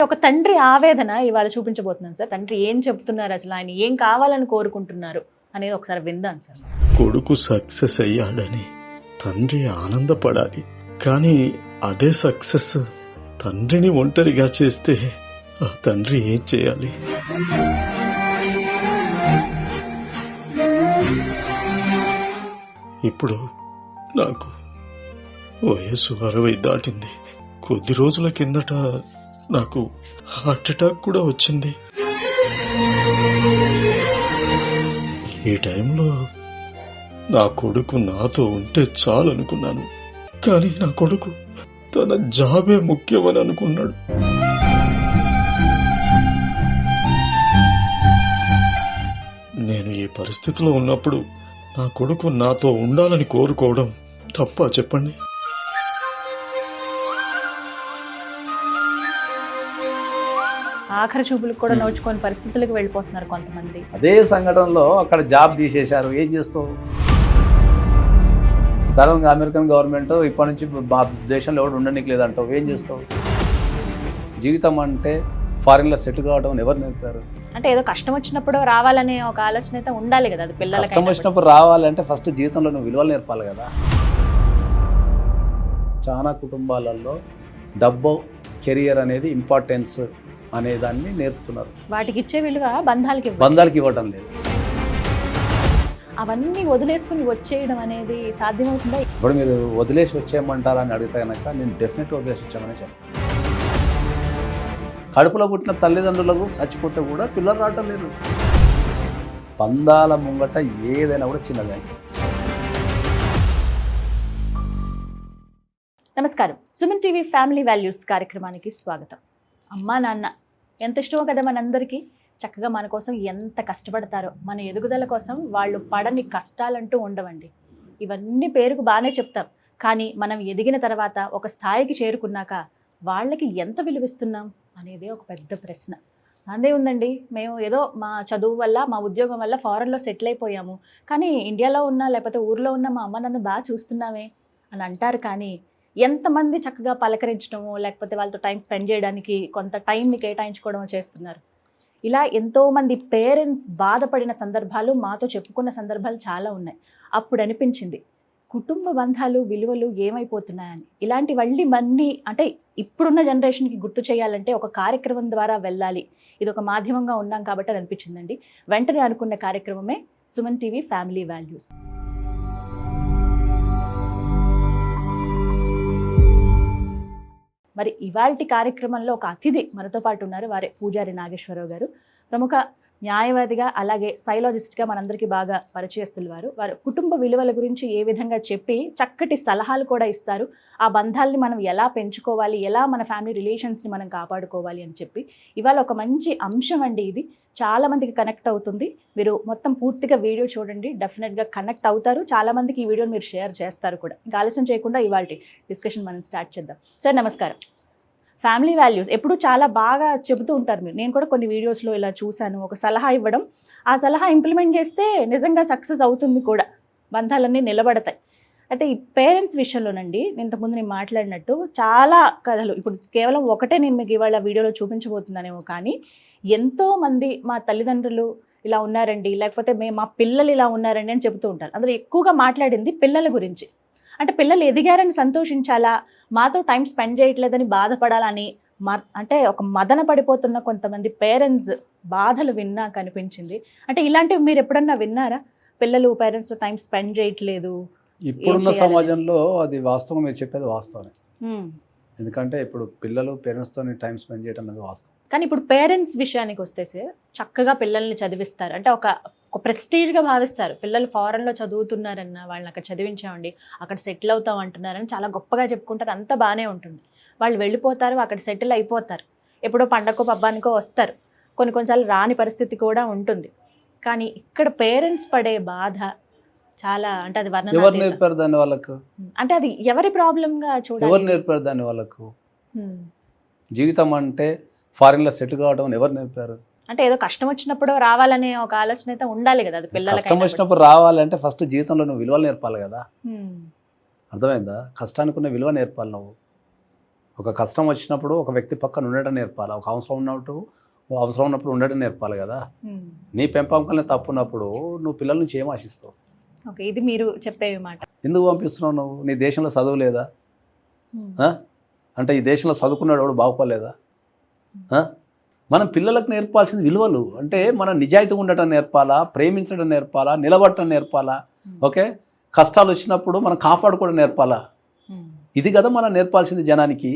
ఒక తండ్రి ఆవేదన ఇవాళ చూపించబోతున్నాను సార్. తండ్రి ఏం చెప్తున్నారు, అసలు ఆయన ఏం కావాలని కోరుకుంటున్నారు అనేది ఒకసారి విందాం సార్. కొడుకు సక్సెస్ అయ్యాడని తండ్రి ఆనందపడాలి, కానీ అదే సక్సెస్ తండ్రిని ఒంటరిగా చేస్తే ఆ తండ్రి ఏం చేయాలి? ఇప్పుడు నాకు వయసు 60 దాటింది. కొద్ది రోజుల కిందట నాకు హార్ట్ అటాక్ కూడా వచ్చింది. ఈ టైంలో నా కొడుకు నాతో ఉంటే చాలు అనుకున్నాను, కానీ నా కొడుకు తన జాబే ముఖ్యమని అనుకున్నాడు. నేను ఈ పరిస్థితిలో ఉన్నప్పుడు నా కొడుకు నాతో ఉండాలని కోరుకోవడం తప్పా చెప్పండి? ఆఖరి చూపులకు కూడా నోచుకొని పరిస్థితులకు వెళ్ళిపోతున్నారు కొంతమంది. అదే సంఘటనలో అక్కడ జాబ్ తీసేశారు, ఏం చేస్తావు? సడన్గా అమెరికన్ గవర్నమెంట్ ఇప్పటి నుంచి దేశంలో ఎవరు ఉండడానికి లేదంటావు, ఏం చేస్తావు? జీవితం అంటే ఫారిన్లో సెటిల్ కావడం ఎవరు నేర్పారు? అంటే ఏదో కష్టం వచ్చినప్పుడు రావాలనే ఒక ఆలోచన అయితే ఉండాలి కదా. అది పిల్లలకి కష్టం వచ్చినప్పుడు రావాలంటే ఫస్ట్ జీవితంలో నువ్వు విలువలు నేర్పాలి కదా. చాలా కుటుంబాలలో డబ్బు, కెరియర్ అనేది ఇంపార్టెన్స్ అనే దాన్ని నేర్పుతున్నారు. వాటికి ఇచ్చే విలువ బంధాలకి ఇవ్వడం లేదు. అవన్నీ వదిలేసుకుని వచ్చేయడం అనేది సాధ్యమవుతుందా? ఇప్పుడు మీరు వదిలేసి వచ్చేయమంటారా అని అడిగితే కనుక నేను డెఫినెట్గా వదిలేసి వచ్చామని చెప్పాను. కడుపులో పుట్టిన తల్లిదండ్రులకు చచ్చిపోతే కూడా పిల్లలు రావటం లేదు. పందాల ముంగట ఏదైనా కూడా చిన్నగా. నమస్కారం, సుమన్ టీవీ ఫ్యామిలీ వాల్యూస్ కార్యక్రమానికి స్వాగతం. అమ్మా నాన్న ఎంత ఇష్టమో కదా మనందరికీ. చక్కగా మన కోసం ఎంత కష్టపడతారో, మన ఎదుగుదల కోసం వాళ్ళు పడని కష్టాలంటూ ఉండవండి. ఇవన్నీ పేరుకు బాగానే చెప్తాం, కానీ మనం ఎదిగిన తర్వాత ఒక స్థాయికి చేరుకున్నాక వాళ్ళకి ఎంత విలువిస్తున్నాం అనేది ఒక పెద్ద ప్రశ్న. అందే ఉందండి, మేము ఏదో మా చదువు వల్ల, మా ఉద్యోగం వల్ల ఫారెన్లో సెటిల్ అయిపోయాము, కానీ ఇండియాలో ఉన్నా లేకపోతే ఊర్లో ఉన్న మా అమ్మ నన్ను బాగా చూస్తున్నామే అని అంటారు. కానీ ఎంతమంది చక్కగా పలకరించడమో లేకపోతే వాళ్ళతో టైం స్పెండ్ చేయడానికి కొంత టైంని కేటాయించుకోవడమో చేస్తున్నారు. ఇలా ఎంతోమంది పేరెంట్స్ బాధపడిన సందర్భాలు మాతో చెప్పుకున్న సందర్భాలు చాలా ఉన్నాయి. అప్పుడు అనిపించింది కుటుంబ బంధాలు, విలువలు ఏమైపోతున్నాయని. ఇలాంటివన్నీ అంటే ఇప్పుడున్న జనరేషన్కి గుర్తు చేయాలంటే ఒక కార్యక్రమం ద్వారా వెళ్ళాలి, ఇది ఒక మాధ్యమంగా ఉన్నాం కాబట్టి అని అనిపించిందండి. వెంటనే అనుకున్న కార్యక్రమమే సుమన్ టీవీ ఫ్యామిలీ వాల్యూస్. మరి ఇవాల్టి కార్యక్రమంలో ఒక అతిథి మనతో పాటు ఉన్నారు. వారే పూజారి నాగేశ్వరరావు గారు. ప్రముఖ న్యాయవాదిగా అలాగే సైలాజిస్ట్గా మనందరికీ బాగా పరిచయస్తులు వారు కుటుంబ విలువల గురించి ఏ విధంగా చెప్పి చక్కటి సలహాలు కూడా ఇస్తారు. ఆ బంధాలని మనం ఎలా పెంచుకోవాలి, ఎలా మన ఫ్యామిలీ రిలేషన్స్ని మనం కాపాడుకోవాలి అని చెప్పి ఇవాళ ఒక మంచి అంశం అండి. ఇది చాలామందికి కనెక్ట్ అవుతుంది. మీరు మొత్తం పూర్తిగా వీడియో చూడండి, డెఫినెట్గా కనెక్ట్ అవుతారు. చాలామందికి ఈ వీడియోని మీరు షేర్ చేస్తారు కూడా. ఇంకా ఆలస్యం చేయకుండా ఇవాళ డిస్కషన్ మనం స్టార్ట్ చేద్దాం. సార్ నమస్కారం. ఫ్యామిలీ వాల్యూస్ ఎప్పుడు చాలా బాగా చెబుతూ ఉంటారు మీరు. నేను కూడా కొన్ని వీడియోస్లో ఇలా చూశాను, ఒక సలహా ఇవ్వడం, ఆ సలహా ఇంప్లిమెంట్ చేస్తే నిజంగా సక్సెస్ అవుతుంది కూడా, బంధాలన్నీ నిలబడతాయి. అయితే ఈ పేరెంట్స్ విషయంలోనండి, ఇంతకుముందు నేను మాట్లాడినట్టు చాలా కథలు, ఇప్పుడు కేవలం ఒకటే నేను మీకు ఇవాళ వీడియోలో చూపించబోతున్నానేమో, కానీ ఎంతోమంది మా తల్లిదండ్రులు ఇలా ఉన్నారండి, లేకపోతే మా పిల్లలు ఇలా ఉన్నారండి అని చెబుతూ ఉంటారు. అందులో ఎక్కువగా మాట్లాడింది పిల్లల గురించి. అంటే పిల్లలు ఎదిగారని సంతోషించాలా, మాతో టైం స్పెండ్ చేయట్లేదని బాధపడాలని, అంటే ఒక మదన పడిపోతున్న కొంతమంది పేరెంట్స్ బాధలు విన్నా కనిపించింది. అంటే ఇలాంటివి మీరు ఎప్పుడన్నా విన్నారా? పిల్లలు పేరెంట్స్తో టైం స్పెండ్ చేయట్లేదు. ఇప్పుడున్న సమాజంలో అది వాస్తవం, మీరు చెప్పేది వాస్తవమే. ఎందుకంటే ఇప్పుడు పిల్లలు పేరెంట్స్తో టైం స్పెండ్ చేయడం అనేది వాస్తవం. కానీ ఇప్పుడు పేరెంట్స్ విషయానికి వస్తే సార్, చక్కగా పిల్లల్ని చదివిస్తారు, అంటే ఒక ప్రెస్టీజ్గా భావిస్తారు. పిల్లలు ఫారెన్లో చదువుతున్నారన్న, వాళ్ళని అక్కడ చదివించామండి, అక్కడ సెటిల్ అవుతాం అంటున్నారని చాలా గొప్పగా చెప్పుకుంటారు. అంతా బాగానే ఉంటుంది. వాళ్ళు వెళ్ళిపోతారు, అక్కడ సెటిల్ అయిపోతారు, ఎప్పుడో పండగకో పబ్బానికో వస్తారు, కొన్నిసార్లు రాని పరిస్థితి కూడా ఉంటుంది. కానీ ఇక్కడ పేరెంట్స్ పడే బాధ చాలా, అంటే అది ఎవరు నేర్పారు దాన్ని వాళ్ళకు? అంటే అది ఎవరి ప్రాబ్లంగా చూడాలి? ఎవరు నేర్పారు దాన్ని వాళ్ళకు? జీవితం అంటే ఫారిన్లో సెటిల్ కావడం ఎవరు నేర్పారు? అంటే ఏదో కష్టం వచ్చినప్పుడు రావాలనే ఒక ఆలోచన అయితే ఉండాలి కదా. అది పిల్లలకి కష్టం వచ్చినప్పుడు రావాలంటే ఫస్ట్ జీవితంలో నువ్వు విలువలు నేర్పాలి కదా. అర్థమైందా? కష్టానికి ఉన్న విలువ నేర్పాలి నువ్వు. ఒక కష్టం వచ్చినప్పుడు ఒక వ్యక్తి పక్కన ఉండడం నేర్పాలి, ఒక అవసరం ఉన్నప్పుడు ఉండడం నేర్పాలి కదా. నీ పెంపకంలో తప్పు ఉన్నప్పుడు నువ్వు పిల్లల నుంచి ఏం ఆశిస్తావు? ఓకే, ఇది మీరు చెప్పే మాట. ఎందుకు పంపిస్తున్నావు నువ్వు? నీ దేశంలో చదువు లేదా? అంటే ఈ దేశంలో చదువుకున్నాడు వాడు బాగుపడలేదా? మనం పిల్లలకు నేర్పాల్సింది విలువలు. అంటే మనం నిజాయితీగా ఉండటం నేర్పాలా, ప్రేమించడం నేర్పాలా, నిలబడటం నేర్పాలా, ఓకే, కష్టాలు వచ్చినప్పుడు మనం కాపాడుకోవడం నేర్పాలా. ఇది కదా మనం నేర్పాల్సింది జనానికి.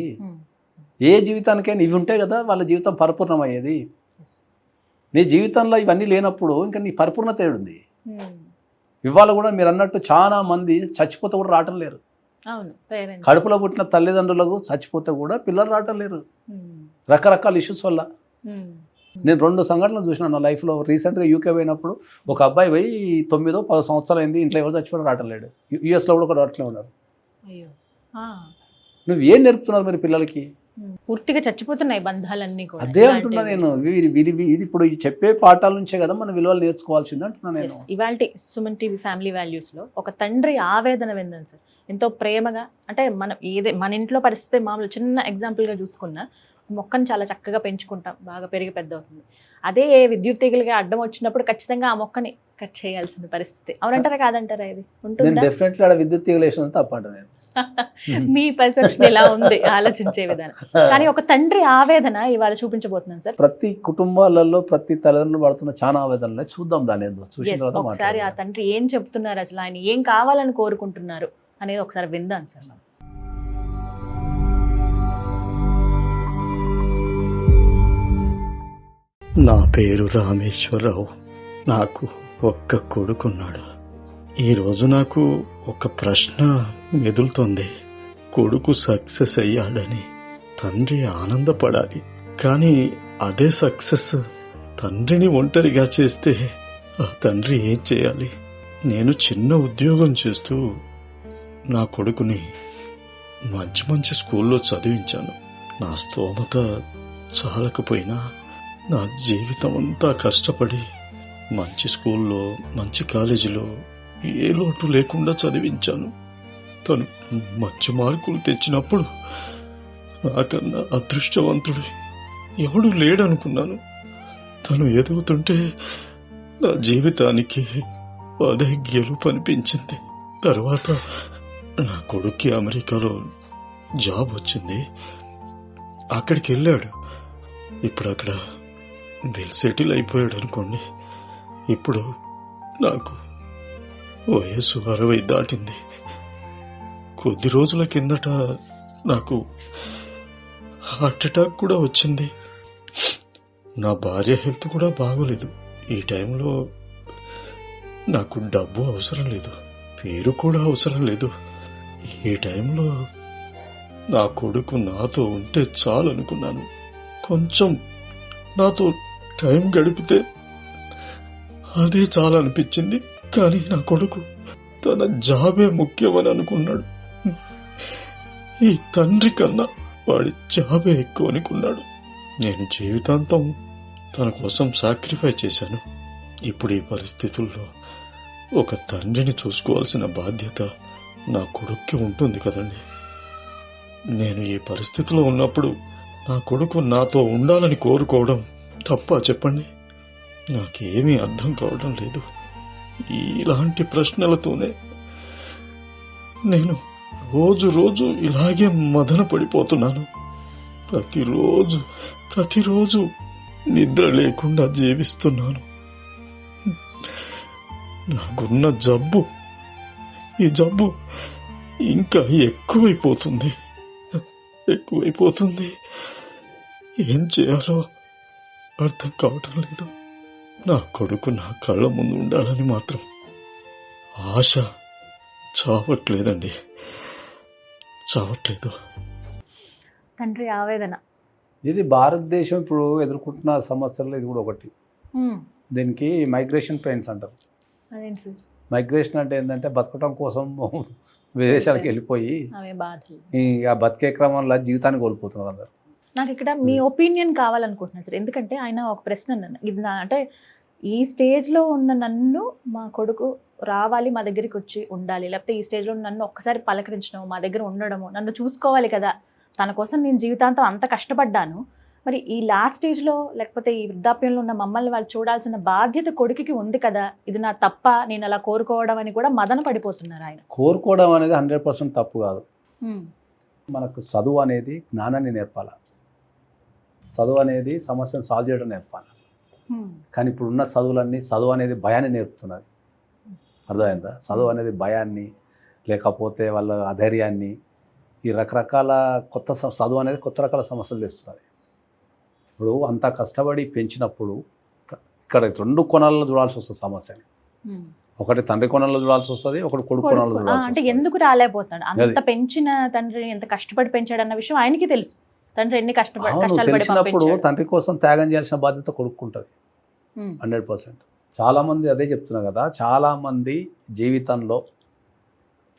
ఏ జీవితానికైనా ఇవి ఉంటే కదా వాళ్ళ జీవితం పరిపూర్ణమయ్యేది. నీ జీవితంలో ఇవన్నీ లేనప్పుడు ఇంకా నీ పరిపూర్ణత ఏడుంది? ఇవాళ కూడా మీరు అన్నట్టు చాలా మంది చచ్చిపోతే కూడా రావటం లేరు. కడుపులో పుట్టిన తల్లిదండ్రులకు చచ్చిపోతే కూడా పిల్లలు రావటం లేరు, రకరకాల ఇష్యూస్ వల్ల. నేను 2 సంఘటనలు చూసినాను నా లైఫ్లో. రీసెంట్గా యూకే పోయినప్పుడు ఒక అబ్బాయి పోయి 9-10 సంవత్సరాలు అయింది, ఇంట్లో ఎవరు చచ్చిపోయినా రావటం లేడు. యూఎస్లో కూడా ఒక రావట్లే ఉన్నారు. నువ్వు ఏం నేర్పుతున్నారు మరి పిల్లలకి? పూర్తిగా చచ్చిపోతున్నాయి బంధాలన్నీ కూడా. అదే అంటున్నా నేను. ఇది ఇప్పుడు ఈ చెప్పే పాఠాల నుంచే కదా మన విలువలు నేర్చుకోవాల్సింది అంటున్నా నేను. ఇవాల్టి సుమన్ టీవీ ఫ్యామిలీ వాల్యూస్లో ఒక తండ్రి ఆవేదన విందాం సార్. ఎంతో ప్రేమగా, అంటే మన ఇంట్లో పరిస్థితి మామూలు చిన్న ఎగ్జాంపుల్గా చూసుకున్నా, మొక్కను చాలా చక్కగా పెంచుకుంటాం, బాగా పెరిగి పెద్ద అవుతుంది. అదే విద్యుత్ తీగలుగా అడ్డం వచ్చినప్పుడు ఖచ్చితంగా ఆ మొక్కని కట్ చేయాల్సిన పరిస్థితి. అవునంటారా కాదంటారా? ఇది ఉంటుంది డెఫినెట్లీ. ఆడ విద్యుత్ తీగలు వేసిన తప్పంట నేను. మీ పర్సెప్షన్ ఎలా ఉంది ఆలోచించే విధానం. కానీ ఒక తండ్రి ఆవేదన ఇవాళ చూపించబోతున్నాను సార్. ప్రతి కుటుంబాలలో ప్రతి తల్లిదండ్రులు పడుతున్న చాలా ఆవేదనలే చూద్దాం. దాని ఒకసారి ఆ తండ్రి ఏం చెప్తున్నారు, అసలు ఆయన ఏం కావాలని కోరుకుంటున్నారు అనేది ఒకసారి విందాం సార్. నా పేరు రామేశ్వరరావు. నాకు ఒక్క కొడుకున్నాడు. ఈరోజు నాకు ఒక ప్రశ్న మెదులుతోంది. కొడుకు సక్సెస్ అయ్యాడని తండ్రి ఆనందపడాలి, కానీ అదే సక్సెస్ తండ్రిని ఒంటరిగా చేస్తే ఆ తండ్రి ఏం చేయాలి? నేను చిన్న ఉద్యోగం చేస్తూ నా కొడుకుని మంచి మంచి స్కూల్లో చదివించాను. నా స్తోమత చాలకపోయినా నా జీవితం అంతా కష్టపడి మంచి స్కూల్లో, మంచి కాలేజీలో ఏ లోటు లేకుండా చదివించాను. తను మంచి మార్కులు తెచ్చినప్పుడు నాకన్నా అదృష్టవంతుడు ఎవడు లేడనుకున్నాను. తను ఎదుగుతుంటే నా జీవితానికి అదే గెలుపు అనిపించింది. తర్వాత నా కొడుక్కి అమెరికాలో జాబ్ వచ్చింది, అక్కడికి వెళ్ళాడు. ఇప్పుడు అక్కడ వెల్ సెటిల్ అయిపోయాడు అనుకోండి. ఇప్పుడు నాకు వయసు 60 దాటింది. కొద్ది రోజుల కిందట నాకు హార్ట్ అటాక్ కూడా వచ్చింది. నా భార్య హెల్త్ కూడా బాగోలేదు. ఈ టైంలో నాకు డబ్బు అవసరం లేదు, పేరు కూడా అవసరం లేదు. ఈ టైంలో నా కొడుకు నాతో ఉంటే చాలు అనుకున్నాను. కొంచెం నాతో టైం గడిపితే అదే చాలా అనిపించింది. కానీ నా కొడుకు తన జాబే ముఖ్యమని అనుకున్నాడు. ఈ తండ్రి కన్నా వాడి జాబే ఎక్కువ అనుకున్నాడు. నేను జీవితాంతం తన కోసం సాక్రిఫైస్ చేశాను. ఇప్పుడు ఈ పరిస్థితుల్లో ఒక తండ్రిని చూసుకోవాల్సిన బాధ్యత నా కొడుక్కి ఉంటుంది కదండి. నేను ఈ పరిస్థితిలో ఉన్నప్పుడు నా కొడుకు నాతో ఉండాలని కోరుకోవడం తప్ప చెప్పండి? నాకేమీ అర్థం కావడం లేదు. ఇలాంటి ప్రశ్నలతోనే నేను రోజు ఇలాగే మదన పడిపోతున్నాను. ప్రతిరోజు నిద్ర లేకుండా జీవిస్తున్నాను. నాకున్న జబ్బు, ఈ జబ్బు ఇంకా ఎక్కువైపోతుంది. ఏం చేయాలో అర్థం కావటం లేదు. నా కొడుకు నా కళ్ళ ముందు ఉండాలని మాత్రం ఆశ చావట్లేదండి, చావట్లేదు. తండ్రి ఆవేదన ఇది భారతదేశం ఇప్పుడు ఎదుర్కొంటున్న సమస్యల్లో ఇది కూడా ఒకటి. దీనికి మైగ్రేషన్ పెయిన్స్ అంటారు. మైగ్రేషన్ అంటే ఏంటంటే బతకటం కోసం విదేశాలకు వెళ్ళిపోయి ఆ బతికే క్రమంలో జీవితాన్ని కోల్పోతున్నారు అందరు. నాకు ఇక్కడ మీ ఒపీనియన్ కావాలనుకుంటున్నాను సార్. ఎందుకంటే ఆయన ఒక ప్రశ్న అన్నాను, ఇది అంటే ఈ స్టేజ్లో ఉన్న నన్ను మా కొడుకు రావాలి, మా దగ్గరికి వచ్చి ఉండాలి, లేకపోతే ఈ స్టేజ్లో నన్ను ఒక్కసారి పలకరించడం, మా దగ్గర ఉండడము, నన్ను చూసుకోవాలి కదా, తన కోసం నేను జీవితాంతం అంత కష్టపడ్డాను, మరి ఈ లాస్ట్ స్టేజ్లో లేకపోతే ఈ వృద్ధాప్యంలో ఉన్న మమ్మల్ని వాళ్ళు చూడాల్సిన బాధ్యత కొడుకుకి ఉంది కదా, ఇది నా తప్ప, నేను అలా కోరుకోవడం అని కూడా మదన పడిపోతున్నారు ఆయన. కోరుకోవడం అనేది 100% తప్పు కాదు. మనకు చదువు అనేది జ్ఞానాన్ని నేర్పాలి, చదువు అనేది సమస్యను సాల్వ్ చేయడం నేర్పాలి. కానీ ఇప్పుడు ఉన్న చదువు అనేది భయాన్ని నేర్పుతున్నది. అర్థమైందా? చదువు అనేది భయాన్ని, లేకపోతే వాళ్ళ అధైర్యాన్ని, ఈ రకరకాల చదువు అనేది కొత్త రకాల సమస్యలు తెస్తున్నది. ఇప్పుడు అంత కష్టపడి పెంచినప్పుడు ఇక్కడ 2 కోణాలలో చూడాల్సి వస్తుంది సమస్యని. ఒకటి తండ్రి కోణంలో చూడాల్సి వస్తుంది, ఒకటి కొడుకు కోణంలో చూడాల్సి అంటే వస్తుంది. ఎందుకు రాలేకపోతాడు? అంత పెంచిన తండ్రి ఎంత కష్టపడి పెంచాడన్న విషయం ఆయనకి తెలుసు. తండ్రి ఎన్ని కష్టాలు పడి తెలిసినప్పుడు పంపించాడు. తండ్రి కోసం త్యాగం చేయాల్సిన బాధ్యత కొడుకుంటుంది 100%. చాలామంది అదే చెప్తున్నా కదా, చాలామంది జీవితంలో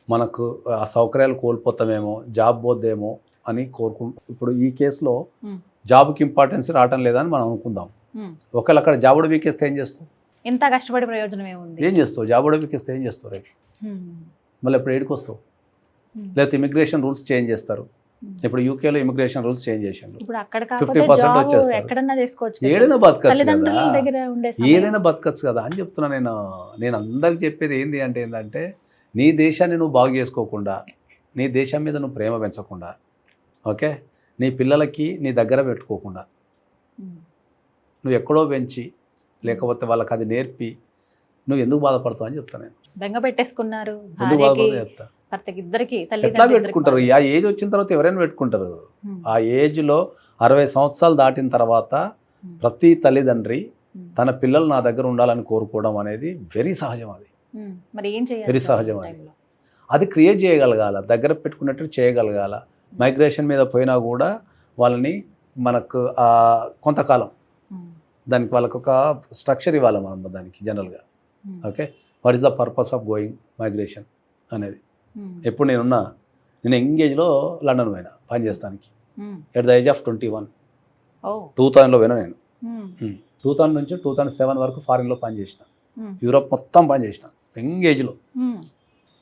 మనకు ఆ సౌకర్యాలు కోల్పోతామేమో, జాబ్ పోద్దేమో అని ఇప్పుడు ఈ కేసులో జాబ్కి ఇంపార్టెన్స్ రావటం లేదని మనం అనుకుందాం. ఒకవేళ అక్కడ జాబ్ వీకేస్తే ఏం చేస్తావు? ఇంత కష్టపడి ప్రయోజనం ఏముంది? ఏం చేస్తావు? జాబ్ వీకేస్తే ఏం చేస్తావు? రేపు మళ్ళీ ఎప్పుడు ఏడికి వస్తావు? లేకపోతే ఇమిగ్రేషన్ రూల్స్ చేంజ్ చేస్తారు. ఇప్పుడు యూకేలో ఇమిగ్రేషన్ రూల్స్ చేంజ్ చేశారు. ఇప్పుడు అక్కడ 50% వచ్చేస్తారు. ఎక్కడన్నా చేసుకోవచ్చు, ఏదైనా బతకచ్చు తల్లిదండ్రుల కదా, దగ్గర ఉండే ఏదైనా బతకచ్చు కదా అని చెప్తున్నా నేను అందరికి చెప్పేది ఏంటంటే నీ దేశాన్ని నువ్వు బాగు చేసుకోకుండా, నీ దేశం మీద నువ్వు ప్రేమ పెంచకుండా, ఓకే, నీ పిల్లలకి నీ దగ్గర పెట్టుకోకుండా, నువ్వు ఎక్కడో పెంచి లేకపోతే వాళ్ళకి అది నేర్పి నువ్వు ఎందుకు బాధపడతావు అని చెప్తాను నేను. బెంగ పెట్టేసుకున్నారు, ఎందుకు బాధపడతావు చెప్తా. భర్తకి ఇద్దరికి ఎట్లా పెట్టుకుంటారు? ఆ ఏజ్ వచ్చిన తర్వాత ఎవరైనా పెట్టుకుంటారు. ఆ ఏజ్లో 60 సంవత్సరాలు దాటిన తర్వాత ప్రతి తల్లిదండ్రి తన పిల్లలు నా దగ్గర ఉండాలని కోరుకోవడం అనేది వెరీ సహజం. అది మరి ఏం చేయాలి? వెరీ సహజం. అది క్రియేట్ చేయగలగాల, దగ్గర పెట్టుకున్నట్టు చేయగలగాల. మైగ్రేషన్ మీద పోయినా కూడా వాళ్ళని మనకు కొంతకాలం దానికి వాళ్ళకు ఒక స్ట్రక్చర్ ఇవ్వాలి మనం దానికి జనరల్గా. Okay, what is the purpose of going migration అనేది. ఎప్పుడు నేను ఎంగేజ్లో లండన్ పోయినా పనిచేస్తానికి ఎట్ ద ఏజ్ ఆఫ్ 21. 2000లో పోయినా నేను. 2000 నుంచి 2007 వరకు ఫారిన్లో పనిచేసిన, యూరోప్ మొత్తం పనిచేసిన ఎంగేజ్లో.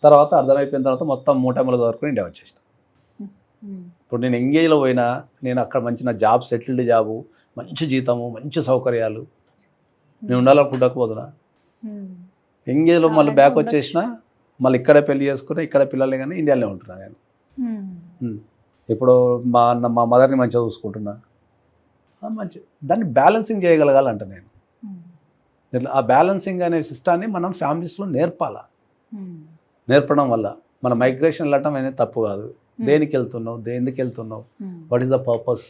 తర్వాత అర్థమైపోయిన తర్వాత మొత్తం 3 వరకు ఇండియా వచ్చేసిన. ఇప్పుడు నేను ఎంగేజ్లో పోయినా, నేను అక్కడ మంచి నా జాబ్, సెటిల్డ్ జాబు, మంచి జీతము, మంచి సౌకర్యాలు, నేను ఉండాలనుకుంటకపోతున్నా. ఎంగేజ్లో మళ్ళీ బ్యాక్ వచ్చేసిన, మళ్ళీ ఇక్కడే పెళ్లి చేసుకున్నా, ఇక్కడ పిల్లలే కానీ ఇండియాలోనే ఉంటున్నా నేను. ఇప్పుడు మా మదర్ని మంచిగా చూసుకుంటున్నా. మంచి దాన్ని బ్యాలెన్సింగ్ చేయగలగాలంట నేను. ఆ బ్యాలెన్సింగ్ అనే సిస్టాన్ని మనం ఫ్యామిలీస్లో నేర్పాలా. నేర్పడం వల్ల మన మైగ్రేషన్ వెళ్ళటం అనేది తప్పు కాదు. దేనికి వెళ్తున్నావు, ఎందుకు వెళ్తున్నావు, వాట్ ఈస్ ద పర్పస్.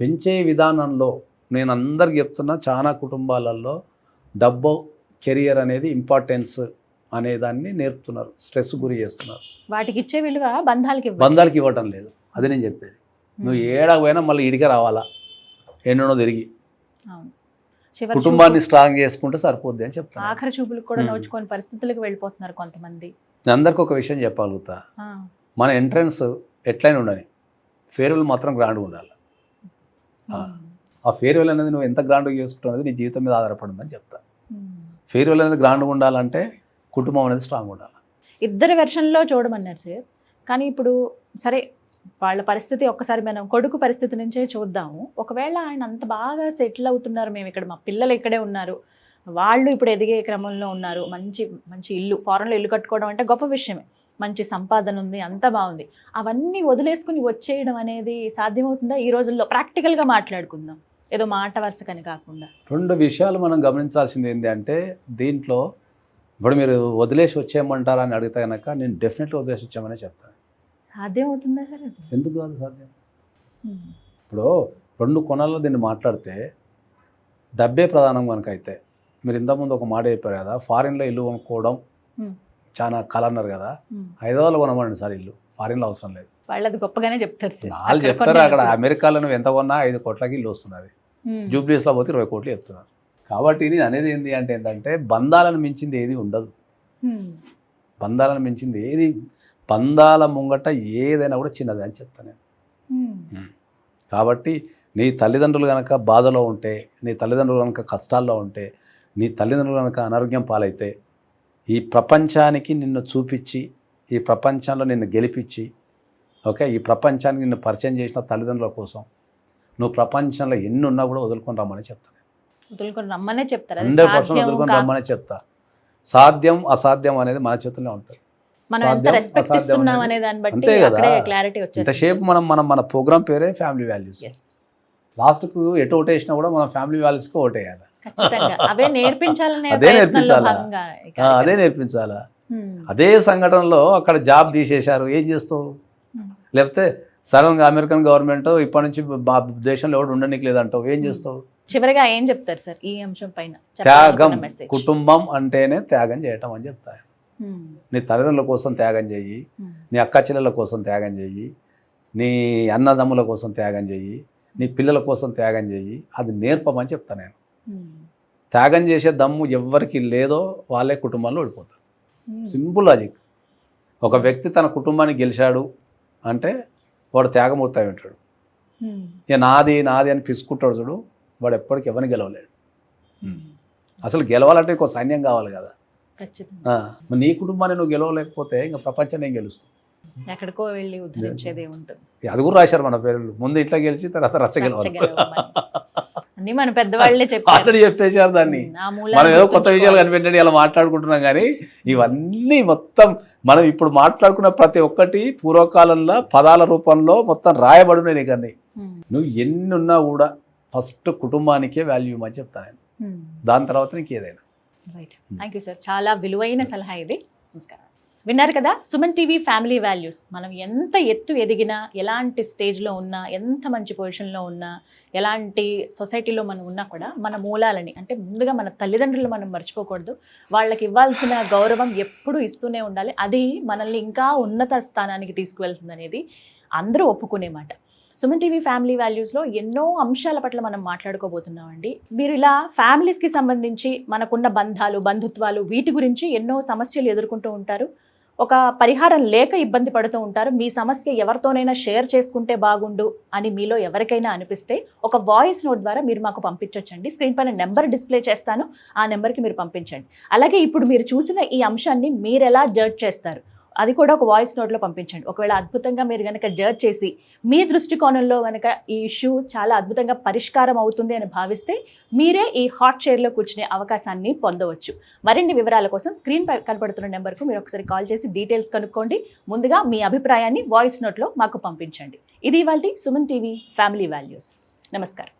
పెంచే విధానంలో నేను అందరికి చెప్తున్నా, చాలా కుటుంబాలలో డబ్బు, కెరియర్ అనేది ఇంపార్టెన్స్ అనేదాన్ని నేర్పుతున్నారు, స్ట్రెస్ గురి చేస్తున్నారు. వాటికి ఇచ్చే విలువ బంధాలకి ఇవ్వటం లేదు. అది నేను చెప్పేది. నువ్వు ఏడాకు పోయినా మళ్ళీ ఇడికే రావాలా, ఎన్నో తిరిగి కుటుంబాన్ని స్ట్రాంగ్ చేసుకుంటే సరిపోద్ది అని చెప్తాను. ఆఖరి చూపులకు కూడా నోచుకొని పరిస్థితులకు వెళ్ళిపోతున్నారు కొంతమంది. నేను అందరికి ఒక విషయం చెప్పగలుగుతా, మన ఎంట్రన్స్ ఎట్లయినా ఉండని, ఫేర్వెల్ మాత్రం గ్రాండ్గా ఉండాలి. ఆ ఫేర్వెల్ అనేది నువ్వు ఎంత గ్రాండ్గా చేసుకుంటావు అనేది నీ జీవితం మీద ఆధారపడిందని చెప్తా. ఫేర్వెల్ అనేది గ్రాండ్గా ఉండాలంటే కుటుంబం అనేది స్ట్రాంగ్ ఉండాలి. ఇద్దరి వెర్షన్లో చూడమన్నారు సార్. కానీ ఇప్పుడు సరే, వాళ్ళ పరిస్థితి ఒక్కసారి మనం కొడుకు పరిస్థితి నుంచే చూద్దాము. ఒకవేళ ఆయన అంత బాగా సెటిల్ అవుతున్నారు, మేము ఇక్కడ, మా పిల్లలు ఇక్కడే ఉన్నారు, వాళ్ళు ఇప్పుడు ఎదిగే క్రమంలో ఉన్నారు, మంచి మంచి ఇల్లు, ఫారెన్లో ఇల్లు కట్టుకోవడం అంటే గొప్ప విషయమే, మంచి సంపాదన ఉంది, అంత బాగుంది, అవన్నీ వదిలేసుకుని వచ్చేయడం అనేది సాధ్యమవుతుందా ఈ రోజుల్లో? ప్రాక్టికల్గా మాట్లాడుకుందాం, ఏదో మాట వరుసకని కాకుండా. 2 విషయాలు మనం గమనించాల్సింది ఏంటి అంటే, దీంట్లో ఇప్పుడు మీరు వదిలేసి వచ్చేయమంటారా అని అడిగితే కనుక నేను డెఫినెట్లీ వదిలేసి వచ్చామనే చెప్తాను. సాధ్యం అవుతుందా సార్? ఎందుకు కాదు సాధ్యం. ఇప్పుడు 2 కోణాల్లో దీన్ని మాట్లాడితే డబ్బే ప్రధానం కనుక అయితే, మీరు ఇంతకుముందు ఒక మాట చెప్పారు కదా, ఫారిన్లో ఇల్లు కొనుక్కోవడం చాలా కళ అన్నారు కదా, హైదరాబాద్లో కొనమండి సార్ ఇల్లు, ఫారిన్లో అవసరం లేదు. వాళ్ళది గొప్పగానే చెప్తారు సార్. వాళ్ళు చెప్తారు, అక్కడ అమెరికాలో నువ్వు ఎంత కొన్నా 5 కోట్లకి ఇల్లు వస్తున్నది, జూబ్లీస్లో పోతే 20 కోట్లు చెప్తున్నారు. కాబట్టి నేను అనేది ఏంటంటే బంధాలను మించింది ఏది ఉండదు. బంధాలను మించింది ఏది, బంధాల ముంగట ఏదైనా కూడా చిన్నది అని చెప్తాను నేను. కాబట్టి నీ తల్లిదండ్రులు కనుక బాధలో ఉంటే, నీ తల్లిదండ్రులు కనుక కష్టాల్లో ఉంటే, నీ తల్లిదండ్రులు కనుక అనారోగ్యం పాలైతే, ఈ ప్రపంచానికి నిన్ను చూపించి, ఈ ప్రపంచంలో నిన్ను గెలిపించి, ఓకే, ఈ ప్రపంచానికి నిన్ను పరిచయం చేసిన తల్లిదండ్రుల కోసం నువ్వు ప్రపంచంలో ఎన్ని ఉన్నా కూడా వదులుకొని రమ్మని చెప్తాను. వదులుకొని రమ్మనే చెప్తారు. 100% వదులుకొని రమ్మని చెప్తా. సాధ్యం అసాధ్యం అనేది మన చేతుల్లో ఉంటుంది. మనం ఎంత సాధ్యం, రెస్పెక్ట్ అసాధ్యం ఇస్తున్నాం అనేది అనే దాన్ని బట్టి అంతే కదా. అక్కడే క్లారిటీ వచ్చేస్తుంది. ఇంతసేపు మన ప్రోగ్రామ్ పేరే ఫ్యామిలీ వాల్యూస్. Yes. లాస్ట్కు ఎటు ఓటేసినా కూడా మనం ఫ్యామిలీ వాల్యూస్కి ఓటేయాలి. ఖచ్చితంగా అవే నేర్పించాలనే అదే ప్రయత్నంలో నేర్పించాలా? భాగంగా ఈ అదే కార్యక్రమం. నేర్పించాలా. అదే సంఘటనలో అక్కడ జాబ్ తీసేశారు, ఏం చేస్తావు? లేకపోతే సడన్గా అమెరికన్ గవర్నమెంట్ ఇప్పటి నుంచి దేశంలో ఎవడు ఉండడానికి లేదంటావు, ఏం చేస్తావు? చివరిగా ఏం చెప్తారు సార్ ఈ అంశం పైన? త్యాగం, కుటుంబం అంటేనే త్యాగం చేయటం అని చెప్తాను. నీ తల్లిదండ్రుల కోసం త్యాగం చెయ్యి, నీ అక్క చెల్లెల కోసం త్యాగం చెయ్యి, నీ అన్నదమ్ముల కోసం త్యాగం చెయ్యి, నీ పిల్లల కోసం త్యాగం చెయ్యి, అది నేర్పమని చెప్తాను నేను. త్యాగం చేసే దమ్ము ఎవరికి లేదో వాళ్ళే కుటుంబంలో ఓడిపోతారు. Simple logic. ఒక వ్యక్తి తన కుటుంబాన్ని గెలిచాడు అంటే వాడు త్యాగమూర్తి అయి ఉంటాడు. ఇక నాది నాది అని పిసుకుంటాడు చూడు, వాడు ఎప్పటికి ఎవరిని గెలవలేడు. అసలు గెలవాలంటే ఒక సైన్యం కావాలి కదా. మరి నీ కుటుంబాన్ని నువ్వు గెలవలేకపోతే ఇంకా ప్రపంచాన్ని ఏం గెలుస్తుంది? ఎక్కడికో వెళ్ళి ఉద్ధరించేదే ఉంటుంది. అది కూడా రాశారు మన పేర్లు, ముందు ఇట్లా గెలిచి తర్వాత రచ్చ గెలవాలి అన్ని మన పెద్దవాళ్ళే చెప్పారు, ఆల్రెడీ చెప్పేశారు దాన్ని. మనం ఏదో కొత్త విషయాలు కనిపెట్టండి ఇలా మాట్లాడుకుంటున్నాం, కానీ ఇవన్నీ మొత్తం మనం ఇప్పుడు మాట్లాడుకున్న ప్రతి ఒక్కటి పూర్వకాలంలో పదాల రూపంలో మొత్తం రాయబడినాయి. నీకు అన్నీ నువ్వు ఎన్ని ఉన్నా కూడా ఫస్ట్ కుటుంబానికే వాల్యూ అని చెప్తాను నేను, దాని తర్వాత నీకు ఏదైనా. రైట్, థ్యాంక్ యూ సార్, చాలా విలువైన సలహా ఇది. నమస్కారం. విన్నారు కదా సుమన్ టీవీ ఫ్యామిలీ వాల్యూస్. మనం ఎంత ఎత్తు ఎదిగినా, ఎలాంటి స్టేజ్లో ఉన్నా, ఎంత మంచి పొజిషన్లో ఉన్నా, ఎలాంటి సొసైటీలో మనం ఉన్నా కూడా మన మూలాలని, అంటే ముందుగా మన తల్లిదండ్రులు మనం మర్చిపోకూడదు. వాళ్ళకి ఇవ్వాల్సిన గౌరవం ఎప్పుడూ ఇస్తూనే ఉండాలి. అది మనల్ని ఇంకా ఉన్నత స్థానానికి తీసుకువెళ్తుంది అనేది అందరూ ఒప్పుకునే మాట. సుమన్ టీవీ ఫ్యామిలీ వాల్యూస్లో ఎన్నో అంశాల పట్ల మనం మాట్లాడుకోబోతున్నామండి. మీరు ఇలా ఫ్యామిలీస్కి సంబంధించి మనకున్న బంధాలు, బంధుత్వాలు, వీటి గురించి ఎన్నో సమస్యలు ఎదుర్కొంటూ ఉంటారు. ఒక పరిహారం లేక ఇబ్బంది పడుతూ ఉంటారు. మీ సమస్య ఎవరితోనైనా షేర్ చేసుకుంటే బాగుండు అని మీలో ఎవరికైనా అనిపిస్తే ఒక వాయిస్ నోట్ ద్వారా మీరు మాకు పంపించవచ్చండి. స్క్రీన్ పైన నెంబర్ డిస్ప్లే చేస్తాను, ఆ నెంబర్కి మీరు పంపించండి. అలాగే ఇప్పుడు మీరు చూసిన ఈ అంశాన్ని మీరు ఎలా జడ్జ్ చేస్తారు అది కూడా ఒక వాయిస్ నోట్లో పంపించండి. ఒకవేళ అద్భుతంగా మీరు కనుక జడ్జ్ చేసి మీ దృష్టికోణంలో కనుక ఈ ఇష్యూ చాలా అద్భుతంగా పరిష్కారం అవుతుంది అని భావిస్తే మీరే ఈ హాట్ చైర్లో కూర్చునే అవకాశాన్ని పొందవచ్చు. మరిన్ని వివరాల కోసం స్క్రీన్ పై కనపడుతున్న నెంబర్కు మీరు ఒకసారి కాల్ చేసి డీటెయిల్స్ కనుక్కోండి. ముందుగా మీ అభిప్రాయాన్ని వాయిస్ నోట్లో మాకు పంపించండి. ఇది ఇవాల్టి సుమన్ టీవీ ఫ్యామిలీ వాల్యూస్. నమస్కారం.